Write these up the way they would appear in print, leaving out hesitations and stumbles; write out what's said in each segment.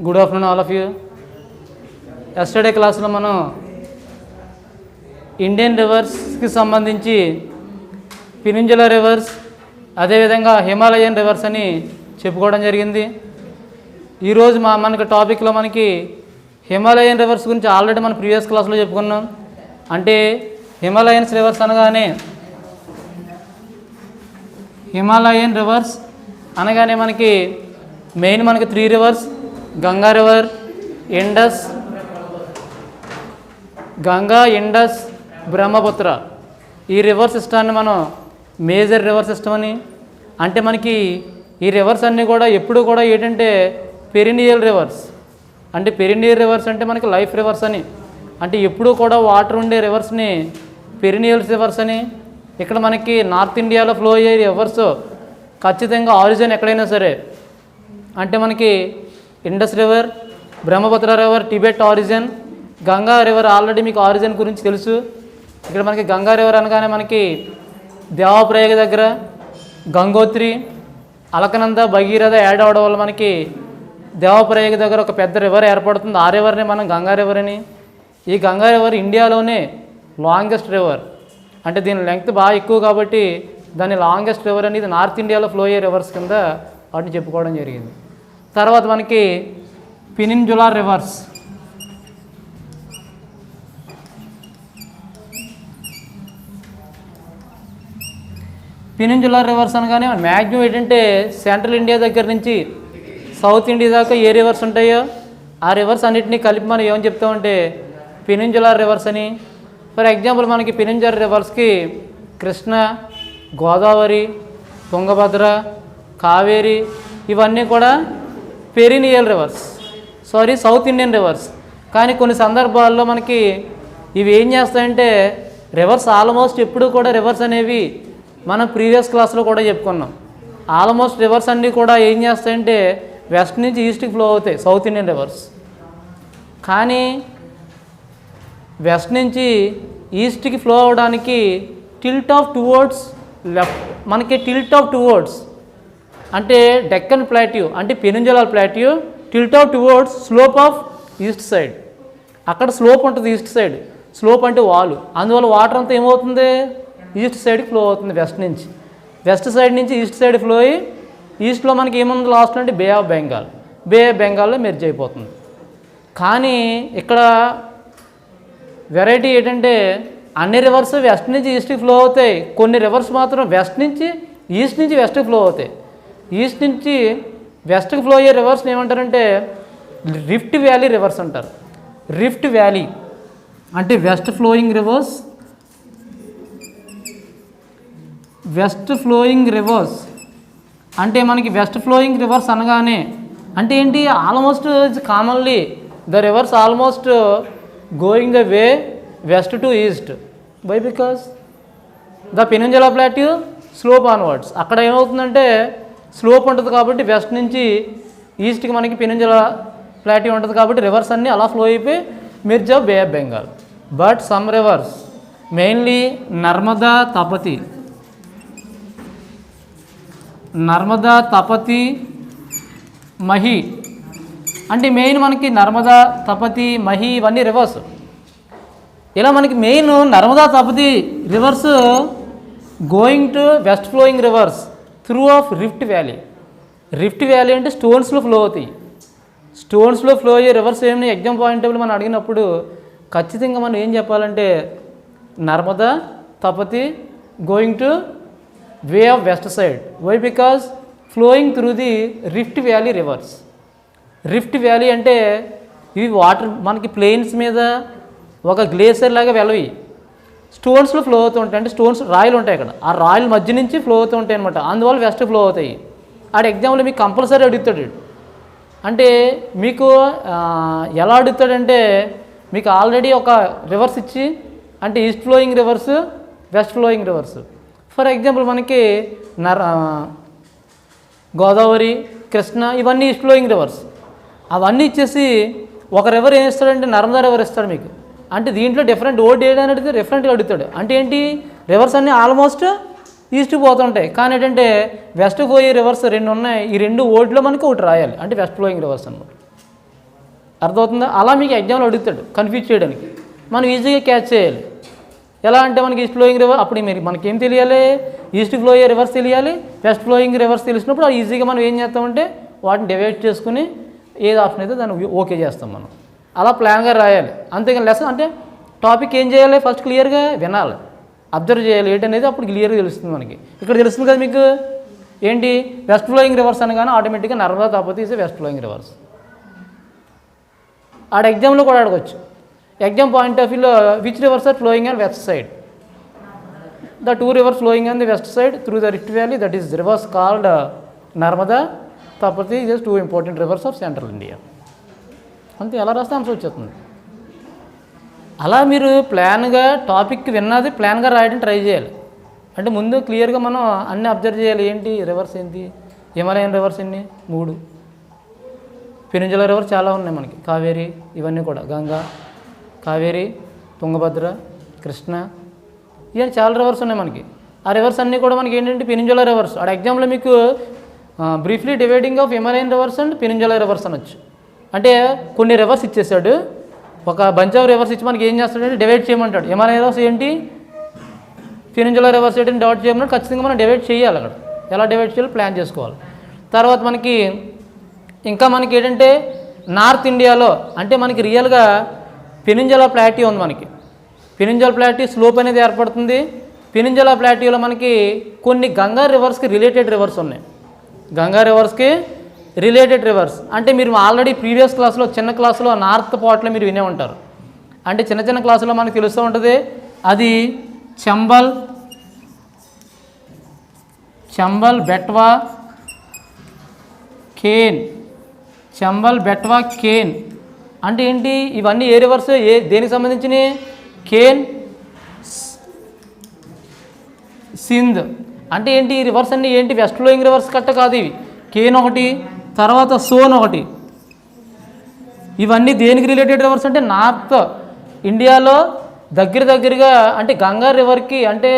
Good afternoon all of you. Yesterday క్లాస్లో మనం Indian రివర్స్కి సంబంధించి పెనిన్సులర్ రివర్స్, అదేవిధంగా హిమాలయన్ రివర్స్ అని చెప్పుకోవడం జరిగింది. ఈరోజు మనకి టాపిక్లో మనకి హిమాలయన్ రివర్స్ గురించి ఆల్రెడీ మనం ప్రీవియస్ క్లాస్లో చెప్పుకున్నాం. అంటే హిమాలయన్స్ రివర్స్ అనగానే మనకి మెయిన్ మనకి 3 reverse: Ganga river, Indus, Brahmaputra. ఈ రివర్ సిస్టాన్ని మనం మేజర్ రివర్ సిస్టమ్ అని, అంటే మనకి ఈ రివర్స్ అన్నీ కూడా ఎప్పుడు కూడా ఏంటంటే పెరినియల్ రివర్స్. అంటే పెరినియల్ రివర్స్ అంటే మనకి లైఫ్ రివర్స్ అని, అంటే ఎప్పుడూ కూడా వాటర్ ఉండే రివర్స్ని పెరినియల్ రివర్స్ అని. ఇక్కడ మనకి నార్త్ ఇండియాలో ఫ్లో అయ్యే రివర్స్ ఖచ్చితంగా ఆరిజిన్ ఎక్కడైనా సరే, అంటే మనకి Indus river, Brahmaputra river Tibet origin, Ganga river already మీకు ఆరిజిన్ గురించి తెలుసు. ఇక్కడ మనకి గంగా రివర్ అనగానే మనకి దేవప్రయాగ దగ్గర గంగోత్రి, అలకనంద, భగీరథ యాడ్ అవడం వల్ల మనకి దేవప్రయాగ దగ్గర ఒక పెద్ద రివర్ ఏర్పడుతుంది. ఆ రివర్ని మనం గంగా రివర్ అని. ఈ గంగా రివర్ ఇండియాలోనే లాంగెస్ట్ రివర్, అంటే దీని లెంగ్త్ బాగా ఎక్కువ కాబట్టి దాన్ని లాంగెస్ట్ రివర్ అనేది నార్త్ ఇండియాలో ఫ్లో అయ్యే రివర్స్ కింద వాటిని చెప్పుకోవడం జరిగింది. తర్వాత మనకి పెనిన్సులర్ రివర్స్. పెనిన్సులర్ రివర్స్ అనగానే మ్యాక్సిమం ఏంటంటే సెంట్రల్ ఇండియా దగ్గర నుంచి సౌత్ ఇండియా దాకా ఏ రివర్స్ ఉంటాయో ఆ రివర్స్ అన్నింటినీ కలిపి మనం ఏమని చెప్తామంటే పెనిన్సులర్ రివర్స్ అని. ఫర్ ఎగ్జాంపుల్ మనకి పెనిన్సులర్ రివర్స్కి కృష్ణ, గోదావరి, తుంగభద్ర, కావేరి ఇవన్నీ కూడా perineal reverse, south Indian reverse. కానీ కొన్ని సందర్భాల్లో మనకి ఇవి ఏం చేస్తాయంటే రివర్స్ ఆల్మోస్ట్ ఎప్పుడు కూడా రివర్స్ అనేవి మనం ప్రీవియస్ క్లాస్లో కూడా చెప్పుకున్నాం. ఆల్మోస్ట్ రివర్స్ అన్నీ కూడా ఏం చేస్తాయంటే వెస్ట్ నుంచి ఈస్ట్కి ఫ్లో అవుతాయి, సౌత్ ఇండియన్ రివర్స్. కానీ వెస్ట్ నుంచి ఈస్ట్కి ఫ్లో అవడానికి టిల్ట్ ఆఫ్ టువర్డ్స్ లెఫ్ట్, మనకి టిల్ట్ ఆఫ్ టువర్డ్స్ అంటే డెక్కన్ ప్లాట్యూ, అంటే peninsular plateau tilt of towards slope of east side. అక్కడ స్లోప్ ఉంటుంది ఈస్ట్ సైడ్, స్లోప్ అంటే వాలు. అందువల్ల వాటర్ అంతా ఏమవుతుంది ఈస్ట్ సైడ్కి ఫ్లో అవుతుంది. వెస్ట్ సైడ్ నుంచి ఈస్ట్ సైడ్ ఫ్లో అయ్యి ఈస్ట్లో మనకి ఏముంది లాస్ట్ అంటే బే ఆఫ్ బెంగాల్లో మెర్జ్ అయిపోతుంది. కానీ ఇక్కడ వెరైటీ ఏంటంటే అన్ని రివర్స్ వెస్ట్ నుంచి ఈస్ట్కి ఫ్లో అవుతాయి, కొన్ని రివర్స్ మాత్రం ఈస్ట్ నుంచి వెస్ట్కి ఫ్లో అవుతాయి. ఈస్ట్ నుంచి వెస్ట్కి ఫ్లో అయ్యే రివర్స్ని ఏమంటారంటే రిఫ్ట్ వ్యాలీ రివర్స్ అంటారు. రిఫ్ట్ వ్యాలీ అంటే వెస్ట్ ఫ్లోయింగ్ రివర్స్ అంటే మనకి వెస్ట్ ఫ్లోయింగ్ రివర్స్ అనగానే అంటే ఏంటి, almost commonly the rivers almost going the way west to east. Why? Because the peninsular plateau slope onwards. అక్కడ ఏమవుతుందంటే స్లోప్ ఉంటుంది కాబట్టి వెస్ట్ నుంచి ఈస్ట్కి మనకి పెనిన్సులర్ ప్లాట్యూ ఉంటుంది కాబట్టి రివర్స్ అన్నీ అలా ఫ్లో అయిపోయి merge of Bay of Bengal. But some rivers mainly Narmada, Tapati, Mahi, అంటే మెయిన్ మనకి నర్మదా, తపతి, మహి ఇవన్నీ రివర్స్. ఇలా మనకి main Narmada, Tapati rivers going to west flowing rivers through of rift valley. Rift valley అంటే స్టోన్స్లో ఫ్లో అవుతాయి. స్టోన్స్లో ఫ్లో అయ్యే రివర్స్ ఏమైనా ఎగ్జామ్ పాయింట్ టేబుల్ మనం అడిగినప్పుడు ఖచ్చితంగా మనం ఏం చెప్పాలంటే Narmada, Tapati going to way of west side. Why? Because flowing through the rift valley rivers. Rift valley అంటే ఇవి వాటర్ మనకి ప్లెయిన్స్ మీద ఒక గ్లేసియర్ లాగా వెళ్ళవి స్టోన్స్లో ఫ్లో అవుతూ ఉంటాయి. అంటే స్టోన్స్ రాయలు ఉంటాయి అక్కడ, ఆ రాయల మధ్య నుంచి ఫ్లో అవుతూ ఉంటాయి అనమాట. అందువల్ల వెస్ట్ ఫ్లో అవుతాయి. ఆడ ఎగ్జాంపుల్ మీకు కంపల్సరీ అడుగుతాడు. అంటే మీకు ఎలా అడుగుతాడంటే మీకు ఆల్రెడీ ఒక రివర్స్ ఇచ్చి అంటే east flowing reverse, west flowing reverse. For example మనకి గోదావరి, కృష్ణ ఇవన్నీ ఈస్ట్ ఫ్లోయింగ్ రివర్స్. అవన్నీ ఇచ్చేసి ఒక రివర్ ఏం ఇస్తాడంటే నర్మదా రివర్ ఇస్తాడు మీకు. అంటే దీంట్లో డిఫరెంట్ ఓడ్ ఏడు అని అడిగితే డిఫరెంట్గా అడుగుతాడు. అంటే ఏంటి, రివర్స్ అన్నీ ఆల్మోస్ట్ ఈస్ట్కి పోతుంటాయి, కానీ ఏంటంటే వెస్ట్ పోయే రివర్స్ 2 ఉన్నాయి. ఈ 2 ఓడ్లో మనకి ఒకటి రాయాలి, అంటే వెస్ట్ ఫ్లోయింగ్ రివర్స్ అనమాట. అర్థమవుతుందా? అలా మీకు ఎగ్జామ్లో అడుగుతాడు కన్ఫ్యూజ్ చేయడానికి, మనం ఈజీగా క్యాచ్ చేయాలి. ఎలా అంటే మనకి ఈస్ట్ ఫ్లోయింగ్ రివర్, అప్పుడు మీరు మనకేం తెలియాలి, ఈస్ట్ ఫ్లోయింగ్ రివర్స్ తెలియాలి, వెస్ట్ ఫ్లోయింగ్ రివర్స్ తెలిసినప్పుడు అది ఈజీగా మనం ఏం చేస్తామంటే వాటిని డివైడ్ చేసుకుని ఏది ఆప్షన్ అయితే దాన్ని ఓకే చేస్తాం మనం. అలా ప్లాన్గా రాయాలి. అంతేగాని లెసన్ అంటే టాపిక్ ఏం చేయాలి, ఫస్ట్ క్లియర్గా వినాలి, అబ్జర్వ్ చేయాలి ఏంటనేది, అప్పుడు క్లియర్గా తెలుస్తుంది మనకి. ఇక్కడ తెలుస్తుంది కదా మీకు ఏంటి, వెస్ట్ ఫ్లోయింగ్ రివర్స్ అనగానే ఆటోమేటిక్గా Narmada Tapati is west flowing rivers. ఆడ ఎగ్జామ్లో కూడా అడగచ్చు, ఎగ్జామ్ పాయింట్ ఆఫ్ వ్యూలో which rivers are flowing on west side, the two rivers flowing on the west side through the rift valley, that is rivers called Narmada Tapati is two important rivers of central India. అంతే, ఎలా రాస్తే answer వచ్చేస్తుంది. అలా మీరు ప్లాన్గా topic విన్నది ప్లాన్గా రాయడం try చేయాలి. అంటే ముందు క్లియర్గా మనం అన్నీ అబ్జర్వ్ చేయాలి. ఏంటి రివర్స్ ఏంటి, హిమాలయన్ రివర్స్ ఎన్ని, 3, పెనింజులా రివర్ చాలా ఉన్నాయి మనకి, కావేరి, ఇవన్నీ కూడా గంగా, కావేరి, తుంగభద్ర, కృష్ణ, ఇవన్నీ చాలా రివర్స్ ఉన్నాయి మనకి. ఆ రివర్స్ అన్నీ కూడా మనకి ఏంటంటే పెనింజులా రివర్స్. ఆడ ఎగ్జామ్లో మీకు briefly dividing of Himalayan rivers and peninsula rivers అనొచ్చు. అంటే కొన్ని రివర్స్ ఇచ్చేసాడు, ఒక బంచ్ ఆఫ్ రివర్స్ ఇచ్చి మనకి ఏం చేస్తాడంటే డివైడ్ చేయమంటాడు. హిమాలయన్ రివర్స్ ఏంటి, పెనింజులా రివర్స్ ఏంటని డివైడ్ చేయమన్నాడు. ఖచ్చితంగా మనం డివైడ్ చేయాలి. అక్కడ ఎలా డివైడ్ చేయాలో ప్లాన్ చేసుకోవాలి. తర్వాత మనకి ఇంకా మనకి ఏంటంటే నార్త్ ఇండియాలో అంటే మనకి రియల్గా పెనింజులా ప్లాటీ ఉంది మనకి. పెనింజులా ప్లాటీ స్లోప్ అనేది ఏర్పడుతుంది. పెనింజులా ప్లాటీలో మనకి కొన్ని గంగా రివర్స్కి రిలేటెడ్ రివర్స్ ఉన్నాయి. గంగా రివర్స్కి రిలేటెడ్ రివర్స్ అంటే మీరు ఆల్రెడీ ప్రీవియస్ క్లాస్లో చిన్న క్లాసులో నార్త్ పార్ట్లో మీరు వినే ఉంటారు. అంటే చిన్న చిన్న క్లాసులో మనకు తెలుస్తూ ఉంటుంది. అది చంబల్ బెట్వా కేన్, చంబల్ బెట్వా కేన్ అంటే ఏంటి, ఇవన్నీ ఏ రివర్స్, దేనికి సంబంధించినవి, కేన్ సింధ్ అంటే ఏంటి, ఈ రివర్స్ అన్నీ ఏంటి, వెస్ట్ ఫ్లోయింగ్ రివర్స్ కట్ట కాదు ఇవి. కేన్ ఒకటి, తర్వాత సోన్ ఒకటి, ఇవన్నీ దేనికి రిలేటెడ్ రివర్స్ అంటే నార్త్ ఇండియాలో దగ్గరగా అంటే గంగా రివర్కి అంటే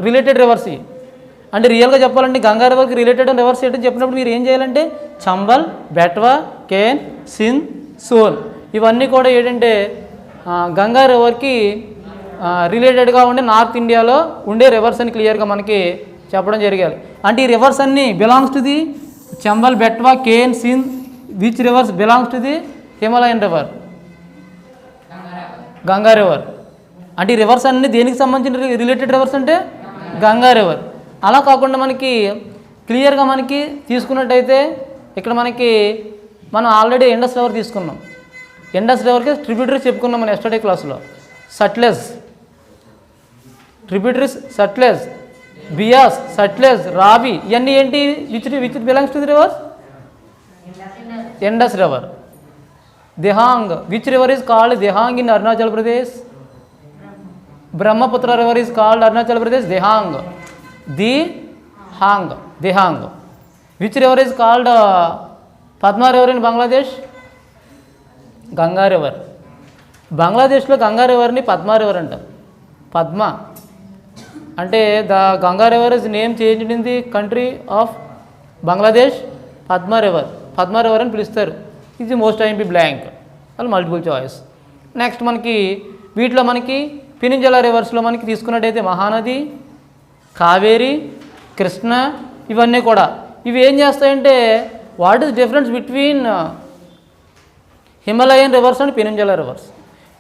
రిలేటెడ్ రివర్స్ ఇవి. అంటే రియల్గా చెప్పాలంటే గంగా రివర్కి రిలేటెడ్ రివర్స్ ఏంటని చెప్పినప్పుడు మీరు ఏం చేయాలంటే చంబల్, బెట్వా, కేన్, సింధ్, సోన్ ఇవన్నీ కూడా ఏంటంటే గంగా రివర్కి రిలేటెడ్గా ఉండే నార్త్ ఇండియాలో ఉండే రివర్స్ అని క్లియర్గా మనకి చెప్పడం జరిగాలి. అంటే ఈ రివర్స్ అన్నీ belongs to the Chambal, Betwa, Ken, Sindh, which rivers belongs to the Himalayan river, Ganga river. అంటే ఈ రివర్స్ అన్నీ దేనికి సంబంధించిన రిలేటెడ్ రివర్స్ అంటే గంగా రివర్. అలా కాకుండా మనకి క్లియర్గా మనకి తీసుకున్నట్టయితే ఇక్కడ మనకి మనం ఆల్రెడీ ఇండస్ రివర్ తీసుకున్నాం. ఇండస్ రివర్కి ట్రిబ్యూటరీస్ చెప్పుకున్నాం మన ఎస్టర్డే క్లాస్లో. సట్లెజ్ ట్రిబ్యూటరీస్, సట్లెజ్, బియాస్, సట్లెజ్, రావి ఇవన్నీ ఏంటి, which belongs to the reverse, Indus river. Dihang, which river is called Dihang in Arunachal Pradesh, Brahmaputra river is called Arunachal Pradesh Dihang, Dihang. Which river is called Padma river in Bangladesh, Ganga river. బంగ్లాదేశ్లో గంగా రివర్ని పద్మా రివర్ అంటారు. పద్మ అంటే the Ganga river is name changed in the country of Bangladesh, Padma river అని పిలుస్తారు. ఇది most IMP blank, అది multiple choice. Next మనకి వీటిలో మనకి పెనింజులా రివర్స్లో మనకి తీసుకున్నట్టయితే మహానది, కావేరి, కృష్ణ ఇవన్నీ కూడా ఇవి ఏం చేస్తాయంటే what is difference between Himalayan rivers and peninsula rivers.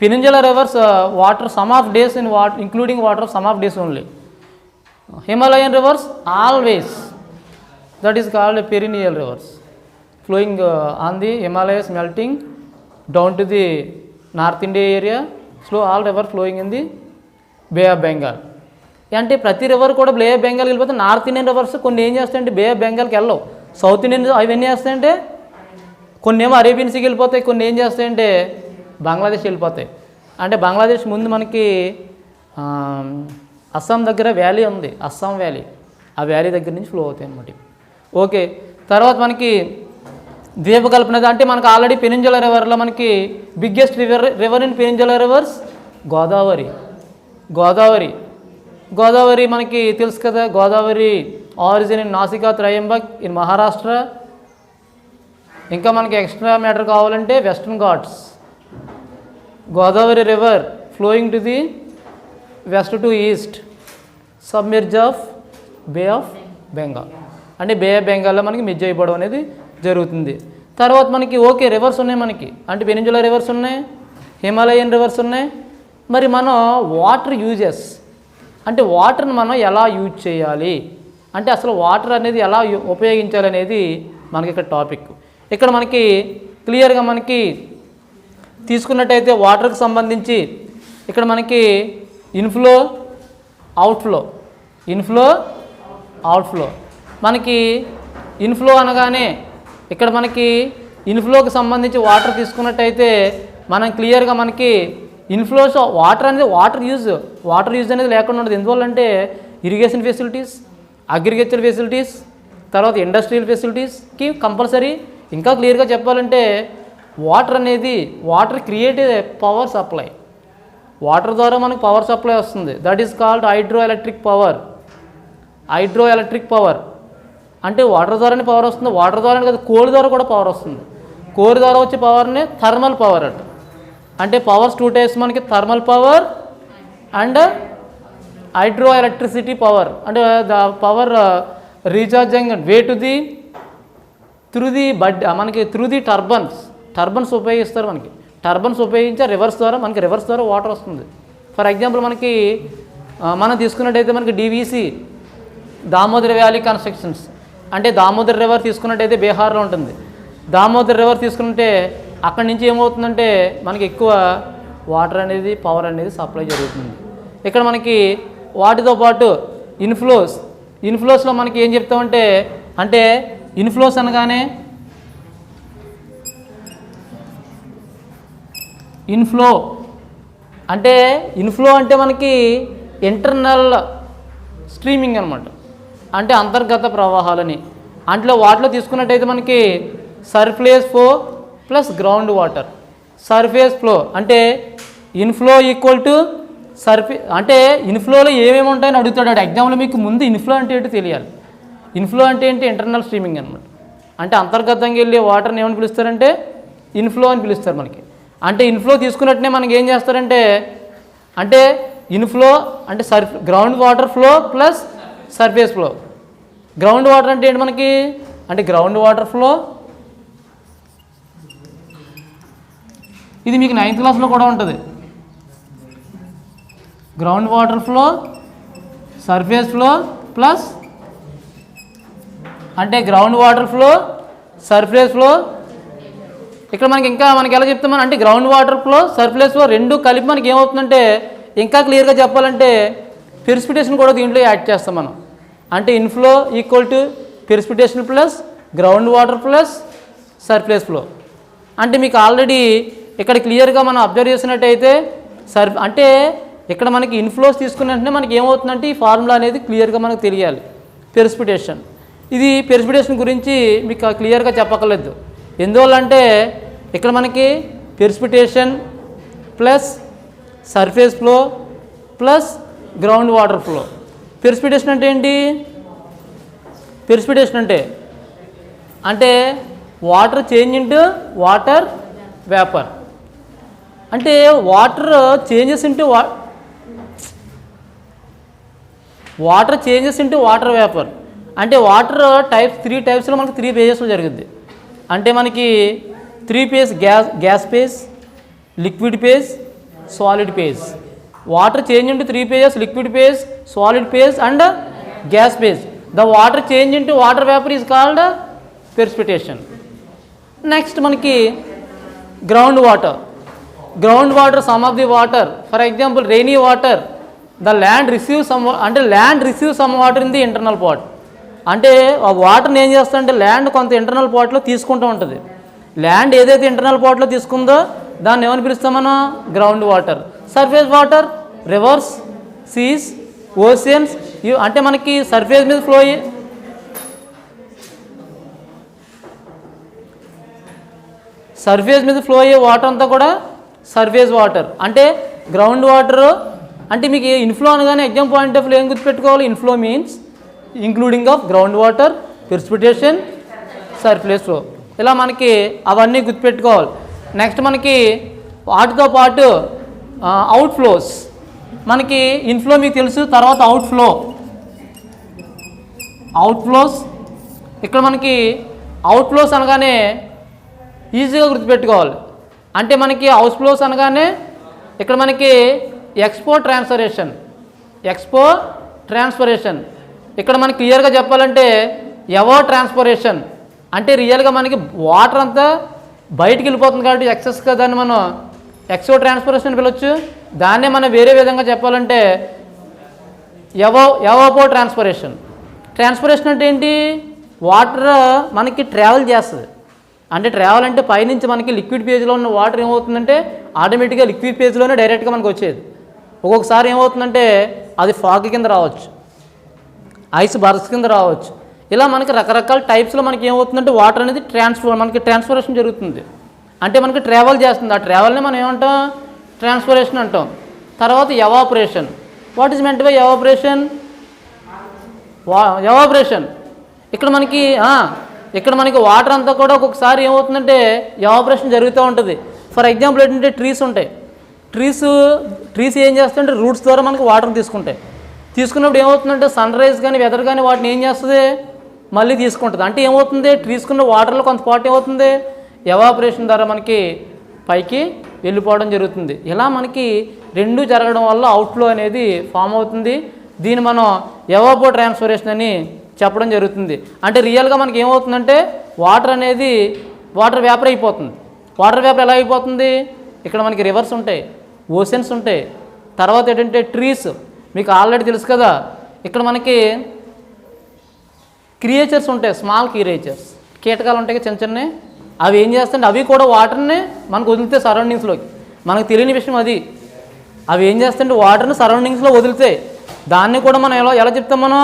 Peninsula rivers water some of days in including water some of days only. Himalayan rivers always, that is called perennial rivers, flowing on the Himalayas, melting down to the North India area. So all river flowing in the Bay of Bengal. అంటే ప్రతి river కూడా బే of బెంగాల్కి వెళ్ళిపోతే north Indian reverse కొన్ని ఏం చేస్తాయంటే బే of బెంగాల్కి వెళ్ళవు. South Indian అవన్నీ చేస్తాయంటే కొన్ని ఏమో అరేబియన్ సీకి వెళ్ళిపోతాయి, కొన్ని ఏం చేస్తాయంటే బంగ్లాదేశ్ వెళ్ళిపోతాయి. అంటే బంగ్లాదేశ్ ముందు మనకి అస్సాం దగ్గర వ్యాలీ ఉంది, అస్సాం వ్యాలీ, ఆ వ్యాలీ దగ్గర నుంచి ఫ్లో అవుతాయి అన్నమాట. ఓకే, తర్వాత మనకి ద్వీపకల్పన అంటే మనకు ఆల్రెడీ పెనింజులా రివర్లో మనకి biggest river in peninsula rivers Godavari మనకి తెలుసు కదా. గోదావరి ఆరిజిన్ ఇన్ నాసికా త్రయంబక్ ఇన్ మహారాష్ట్ర, ఇంకా మనకి ఎక్స్ట్రా మ్యాటర్ కావాలంటే Western Ghats, Godavari river flowing to the west to east, submerge of Bay of Bengal, అంటే బే ఆఫ్ బెంగాల్లో మనకి మెర్జ్ అయిపోవడం అనేది జరుగుతుంది. తర్వాత మనకి ఓకే రివర్స్ ఉన్నాయి మనకి, అంటే పెనిన్సులర్ రివర్స్ ఉన్నాయి, హిమాలయన్ రివర్స్ ఉన్నాయి. మరి మనం వాటర్ యూజెస్ అంటే వాటర్ని మనం ఎలా యూజ్ చేయాలి, అంటే అసలు వాటర్ అనేది ఎలా ఉపయోగించాలి అనేది మనకి ఇక్కడ టాపిక్. ఇక్కడ మనకి క్లియర్గా మనకి తీసుకున్నట్టయితే వాటర్కి సంబంధించి ఇక్కడ మనకి ఇన్ఫ్లో అవుట్ఫ్లో, ఇన్ఫ్లో అవుట్ఫ్లో. మనకి ఇన్ఫ్లో అనగానే ఇక్కడ మనకి ఇన్ఫ్లోకి సంబంధించి వాటర్ తీసుకున్నట్టయితే మనం క్లియర్గా మనకి ఇన్ఫ్లోస్ వాటర్ అనేది వాటర్ యూజ్ అనేది లేకుండా ఉండదు. ఎందువల్లంటే ఇరిగేషన్ ఫెసిలిటీస్, అగ్రికల్చర్ ఫెసిలిటీస్, తర్వాత ఇండస్ట్రియల్ ఫెసిలిటీస్కి కంపల్సరీ. ఇంకా క్లియర్గా చెప్పాలంటే water create power supply, water ద్వారా మనకు పవర్ సప్లై వస్తుంది. That is called hydro electric power. అంటే వాటర్ ద్వారానే పవర్ వస్తుంది. వాటర్ ద్వారానే కదా, కోల్ ద్వారా కూడా పవర్ వస్తుంది. కోల్ ద్వారా వచ్చే పవర్ని థర్మల్ పవర్ అంట. అంటే పవర్స్ 2 టైప్స్ మనకి, thermal power and hydro electricity power. అంటే the power recharging way to the through the turbines ఉపయోగిస్తారు. మనకి టర్బన్స్ ఉపయోగించి రివర్స్ ద్వారా వాటర్ వస్తుంది. ఫర్ ఎగ్జాంపుల్ మనకి మనం తీసుకున్నట్టయితే మనకి DVC, దామోదర్ వ్యాలీ కన్స్ట్రక్షన్స్, అంటే దామోదర్ రివర్ తీసుకున్నట్టయితే బీహార్లో ఉంటుంది. దామోదర్ రివర్ తీసుకుంటే అక్కడి నుంచి ఏమవుతుందంటే మనకి ఎక్కువ వాటర్ అనేది పవర్ అనేది సప్లై జరుగుతుంది. ఇక్కడ మనకి వాటితో పాటు ఇన్ఫ్లోస్లో మనకి ఏం చెప్తామంటే, అంటే ఇన్ఫ్లోస్ అనగానే ఇన్ఫ్లో అంటే మనకి ఇంటర్నల్ స్ట్రీమింగ్ అనమాట, అంటే అంతర్గత ప్రవాహాలని. వాటిలో తీసుకున్నట్టయితే మనకి surface flow plus ground water. Surface flow అంటే ఇన్ఫ్లో ఈక్వల్ టు అంటే ఇన్ఫ్లోలో ఏమేమి ఉంటాయని అడుగుతాడు ఎగ్జామ్లో. మీకు ముందు ఇన్ఫ్లో అంటే ఏంటో తెలియాలి. ఇన్ఫ్లో అంటే ఏంటి? ఇంటర్నల్ స్ట్రీమింగ్ అనమాట. అంటే అంతర్గతంగా వెళ్ళే వాటర్ని ఏమని పిలుస్తారంటే ఇన్ఫ్లో అని పిలుస్తారు మనకి. అంటే ఇన్ఫ్లో తీసుకున్నట్టునే మనకి ఏం చేస్తారంటే, అంటే ఇన్ఫ్లో అంటే ground water flow plus surface flow. Ground water అంటే ఏంటి మనకి? అంటే గ్రౌండ్ వాటర్ ఫ్లో ఇది మీకు 9th క్లాస్లో కూడా ఉంటుంది. Ground water flow, surface flow plus అంటే ground water flow, surface flow. ఇక్కడ మనకి ఎలా చెప్తామని అంటే ground water flow, surface flow రెండు కలిపి మనకి ఏమవుతుందంటే, ఇంకా క్లియర్గా చెప్పాలంటే ప్రెసిపిటేషన్ కూడా దీంట్లో యాడ్ చేస్తాం మనం. అంటే inflow equal to precipitation plus ground water plus surface flow. అంటే మీకు ఆల్రెడీ ఇక్కడ క్లియర్గా మనం అబ్జర్వ్ చేసినట్టయితే అంటే ఇక్కడ మనకి ఇన్ఫ్లోస్ తీసుకున్న వెంటనే మనకి ఏమవుతుందంటే ఈ ఫార్ములా అనేది క్లియర్గా మనకు తెలియాలి. ప్రెసిపిటేషన్, ఇది ప్రెసిపిటేషన్ గురించి మీకు క్లియర్గా చెప్పక్కర్లేదు. ఎందువల్లంటే ఇక్కడ మనకి precipitation plus surface flow plus ground water flow. Precipitation అంటే ఏంటి? ప్రెసిపిటేషన్ అంటే water change into water vapour. అంటే water changes into water vapour. అంటే వాటర్ టైప్స్ 3 టైప్స్లో మనకి 3 ఫేజెస్లో జరుగుద్ది. అంటే మనకి 3 phase gas phase, liquid phase, solid phase. Water change into 3 phases, liquid phase, solid phase and gas phase. The water change into water vapour is called precipitation. Next మనకి ground water some of the water. For example rainy water, the land receive some water in the internal pot. అంటే ఆ వాటర్ని ఏం చేస్తుందంటే land కొంత internal పాట్లో తీసుకుంటూ ఉంటుంది. Land ఏదైతే ఇంటర్నల్ పాట్లో తీసుకుందో దాన్ని ఏమని పిలుస్తాం మనం? Ground water. Surface water, rivers, seas, oceans. అంటే మనకి సర్ఫేస్ మీద ఫ్లో అయ్యే వాటర్ అంతా కూడా సర్ఫేస్ వాటర్. అంటే గ్రౌండ్ వాటర్ అంటే మీకు ఇన్ఫ్లో అనగానే ఎగ్జామ్ పాయింట్ ఆఫ్ వ్యూ ఏం గుర్తుపెట్టుకోవాలి? Inflow means including of ground water, precipitation, surface flow. ఇలా మనకి అవన్నీ గుర్తుపెట్టుకోవాలి. నెక్స్ట్ మనకి వాటితో పాటు అవుట్ ఫ్లోస్, మనకి ఇన్ఫ్లో మీకు తెలుసు, తర్వాత అవుట్ ఫ్లోస్. ఇక్కడ మనకి అవుట్ ఫ్లోస్ అనగానే ఈజీగా గుర్తుపెట్టుకోవాలి. అంటే మనకి అవుట్ ఫ్లోస్ అనగానే ఇక్కడ మనకి ఎక్స్పో ట్రాన్స్పరేషన్, ఇక్కడ మనకి క్లియర్గా చెప్పాలంటే ట్రాన్స్పరేషన్ అంటే రియల్గా మనకి వాటర్ అంతా బయటికి వెళ్ళిపోతుంది కాబట్టి ఎక్సెస్గా దాన్ని మనం ఎక్స్పో ట్రాన్స్పరేషన్ పిలవచ్చు. దాన్నే మనం వేరే విధంగా చెప్పాలంటే ఎవాపో ట్రాన్స్పరేషన్ అంటే ఏంటి, వాటర్ మనకి ట్రావెల్ చేస్తుంది. అంటే ట్రావెల్ అంటే పైనుంచి మనకి లిక్విడ్ ఫేజ్లో ఉన్న వాటర్ ఏమవుతుందంటే ఆటోమేటిక్గా లిక్విడ్ ఫేజ్లోనే డైరెక్ట్గా మనకు వచ్చేది. ఒక్కొక్కసారి ఏమవుతుందంటే అది ఫాగ్ కింద రావచ్చు, ఐస్ బర్స్ కింద రావచ్చు. ఇలా మనకి రకరకాల టైప్స్లో మనకి ఏమవుతుందంటే వాటర్ అనేది మనకి ట్రాన్స్పరేషన్ జరుగుతుంది. అంటే మనకి ట్రావెల్ చేస్తుంది. ఆ ట్రావెల్ని మనం ఏమంటాం, ట్రాన్స్పరేషన్ అంటాం. తర్వాత evaporation. What is meant by evaporation? ఇక్కడ మనకి వాటర్ అంతా కూడా ఒక్కొక్కసారి ఏమవుతుందంటే ఎవాపరేషన్ జరుగుతూ ఉంటుంది. ఫర్ ఎగ్జాంపుల్ ఏంటంటే ట్రీస్ ఏం చేస్తుంటే రూట్స్ ద్వారా మనకి వాటర్ తీసుకున్నప్పుడు ఏమవుతుందంటే సన్ రైజ్ కానీ వెదర్ కానీ వాటిని ఏం చేస్తుంది, మళ్ళీ తీసుకుంటుంది. అంటే ఏమవుతుంది, తీసుకున్న వాటర్లో కొంత పార్ట్ ఏమవుతుంది, ఎవాపరేషన్ ద్వారా మనకి పైకి వెళ్ళిపోవడం జరుగుతుంది. ఇలా మనకి రెండు జరగడం వల్ల అవుట్ఫ్లో అనేది ఫామ్ అవుతుంది. దీన్ని మనం ఎవాపో ట్రాన్స్పరేషన్ అని చెప్పడం జరుగుతుంది. అంటే రియల్గా మనకి ఏమవుతుందంటే వాటర్ వేపర్ అయిపోతుంది. వాటర్ వేపర్ ఎలా అయిపోతుంది, ఇక్కడ మనకి రివర్స్ ఉంటాయి, ఓషన్స్ ఉంటాయి, తర్వాత ఏంటంటే ట్రీస్ మీకు ఆల్రెడీ తెలుసు కదా. ఇక్కడ మనకి క్రియేచర్స్ ఉంటాయి, స్మాల్ క్రియేచర్స్, కీటకాలు ఉంటాయి చిన్న చిన్నవి. అవి ఏం చేస్తాయంటే అవి కూడా వాటర్ని మనకు వదిలితే సరౌండింగ్స్లోకి. మనకు తెలియని విషయం అది. అవి ఏం చేస్తాయంటే వాటర్ని సరౌండింగ్స్లో వదిలితాయి. దాన్ని కూడా మనం ఎలా చెప్తాం, మనం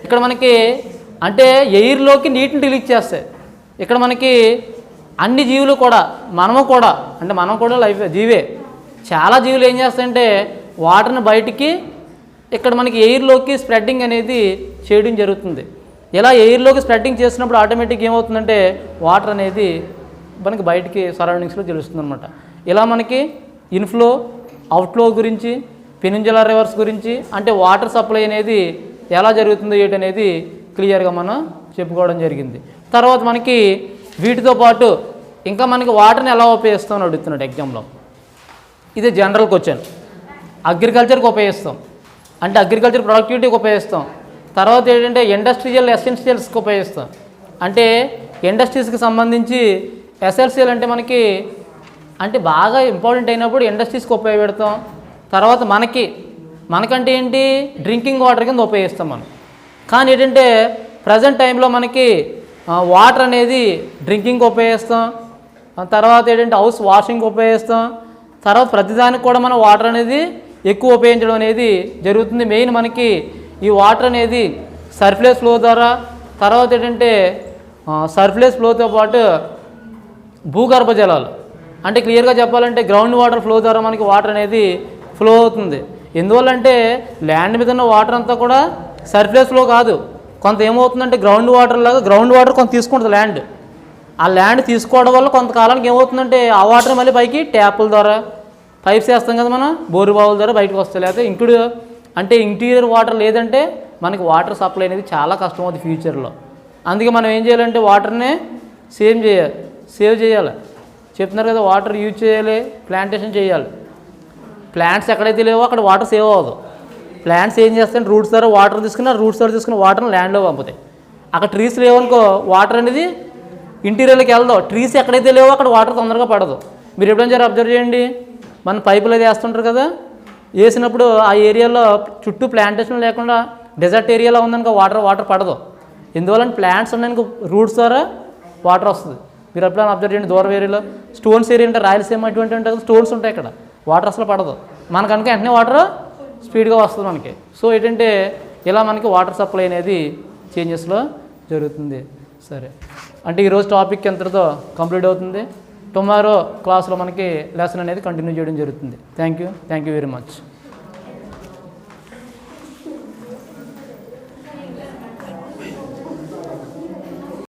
ఇక్కడ మనకి అంటే ఎయిర్లోకి నీటిని రిలీజ్ చేస్తాయి. ఇక్కడ మనకి అన్ని జీవులు కూడా మనం కూడా లైఫ్ జీవే. చాలా జీవులు ఏం చేస్తాయంటే వాటర్ని బయటికి ఇక్కడ మనకి ఎయిర్లోకి స్ప్రెడ్డింగ్ అనేది చేయడం జరుగుతుంది. ఇలా ఎయిర్లోకి స్ప్రెడ్డింగ్ చేసినప్పుడు ఆటోమేటిక్గా ఏమవుతుందంటే వాటర్ అనేది మనకి బయటికి సరౌండింగ్స్లో తెలుస్తుంది అనమాట. ఇలా మనకి ఇన్ఫ్లో, అవుట్ఫ్లో గురించి, పెనిన్సులర్ రివర్స్ గురించి, అంటే వాటర్ సప్లై అనేది ఎలా జరుగుతుందో ఏంటనేది క్లియర్గా మనం చెప్పుకోవడం జరిగింది. తర్వాత మనకి వీటితో పాటు ఇంకా మనకి వాటర్ని ఎలా ఉపయోగిస్తామని అడుగుతున్నాడు ఎగ్జామ్లో. ఇది జనరల్ క్వశ్చన్. అగ్రికల్చర్కి ఉపయోగిస్తాం, అంటే అగ్రికల్చర్ ప్రొడక్టివిటీకి ఉపయోగిస్తాం. తర్వాత ఏంటంటే ఇండస్ట్రియల్ ఎసెన్షియల్స్కి ఉపయోగిస్తాం, అంటే ఇండస్ట్రీస్కి సంబంధించి ఎసెన్షియల్ అంటే అంటే బాగా ఇంపార్టెంట్ అయినప్పుడు ఇండస్ట్రీస్కి ఉపయోగపెడతాం. తర్వాత మనకంటే ఏంటి, డ్రింకింగ్ వాటర్ కింద ఉపయోగిస్తాం మనం. కానీ ఏంటంటే ప్రజెంట్ టైంలో మనకి వాటర్ అనేది డ్రింకింగ్కి ఉపయోగిస్తాం, తర్వాత ఏంటంటే హౌస్ వాషింగ్కి ఉపయోగిస్తాం. తర్వాత ప్రతిదానికి కూడా మనం వాటర్ అనేది ఎక్కువ ఉపయోగించడం అనేది జరుగుతుంది. మెయిన్ మనకి ఈ వాటర్ అనేది సర్ఫేస్ ఫ్లో ద్వారా, తర్వాత ఏంటంటే సర్ఫేస్ ఫ్లోతో పాటు భూగర్భ జలాలు, అంటే క్లియర్గా చెప్పాలంటే గ్రౌండ్ వాటర్ ఫ్లో ద్వారా మనకి వాటర్ అనేది ఫ్లో అవుతుంది. ఎందువల్లంటే ల్యాండ్ మీద ఉన్న వాటర్ అంతా కూడా సర్ఫేస్ ఫ్లో కాదు, కొంత ఏమవుతుందంటే గ్రౌండ్ వాటర్ కొంత తీసుకుంటుంది ల్యాండ్. ఆ ల్యాండ్ తీసుకోవడం వల్ల కొంతకాలానికి ఏమవుతుందంటే ఆ వాటర్ మళ్ళీ పైకి ట్యాపుల ద్వారా పైప్స్ వేస్తాం కదా మనం, బోరు బావుల ద్వారా బయటకు వస్తాయి. లేకపోతే ఇంటీరియర్ వాటర్ లేదంటే మనకి వాటర్ సప్లై అనేది చాలా కష్టం అవుతుంది ఫ్యూచర్లో. అందుకే మనం ఏం చేయాలంటే వాటర్ని సేవ్ చేయాలి. చెప్తున్నారు కదా, వాటర్ యూజ్ చేయాలి, ప్లాంటేషన్ చేయాలి. ప్లాంట్స్ ఎక్కడైతే లేవో అక్కడ వాటర్ సేవ్ అవ్వదు. ప్లాంట్స్ ఏం చేస్తాయంటే రూట్స్ ద్వారా వాటర్ తీసుకున్న వాటర్ని ల్యాండ్లో పంపుతాయి. అక్కడ ట్రీస్ లేవనుకో వాటర్ అనేది ఇంటీరియర్లోకి వెళ్దాం. ట్రీస్ ఎక్కడైతే లేవో అక్కడ వాటర్ తొందరగా పడదు. మీరు ఎప్పుడైనా అబ్జర్వ్ చేయండి, మన పైపులు అది వేస్తుంటారు కదా, వేసినప్పుడు ఆ ఏరియాలో చుట్టూ ప్లాంటేషన్ లేకుండా డెజర్ట్ ఏరియాలో ఉందనుకో వాటర్ పడదు. ఎందువల్లంటే ప్లాంట్స్ ఉన్నాయనుకో రూట్స్ ద్వారా వాటర్ వస్తుంది. మీరు ఎప్పుడైనా అబ్జర్వ్ చేయండి, దూరం ఏరియాలో స్టోన్స్ ఏరియా అంటే రాయలసీమ అటువంటి ఉంటుంది, స్టోన్స్ ఉంటాయి, ఇక్కడ వాటర్ అసలు పడదు. మనకనుక వెంటనే వాటర్ స్పీడ్గా వస్తుంది మనకి. సో ఏంటంటే ఇలా మనకి వాటర్ సప్లై అనేది చేంజెస్లో జరుగుతుంది. సరే, అంటే ఈరోజు టాపిక్ ఎంతటితో కంప్లీట్ అవుతుంది. టుమారో క్లాస్లో మనకి లెసన్ అనేది కంటిన్యూ చేయడం జరుగుతుంది. Thank you very much.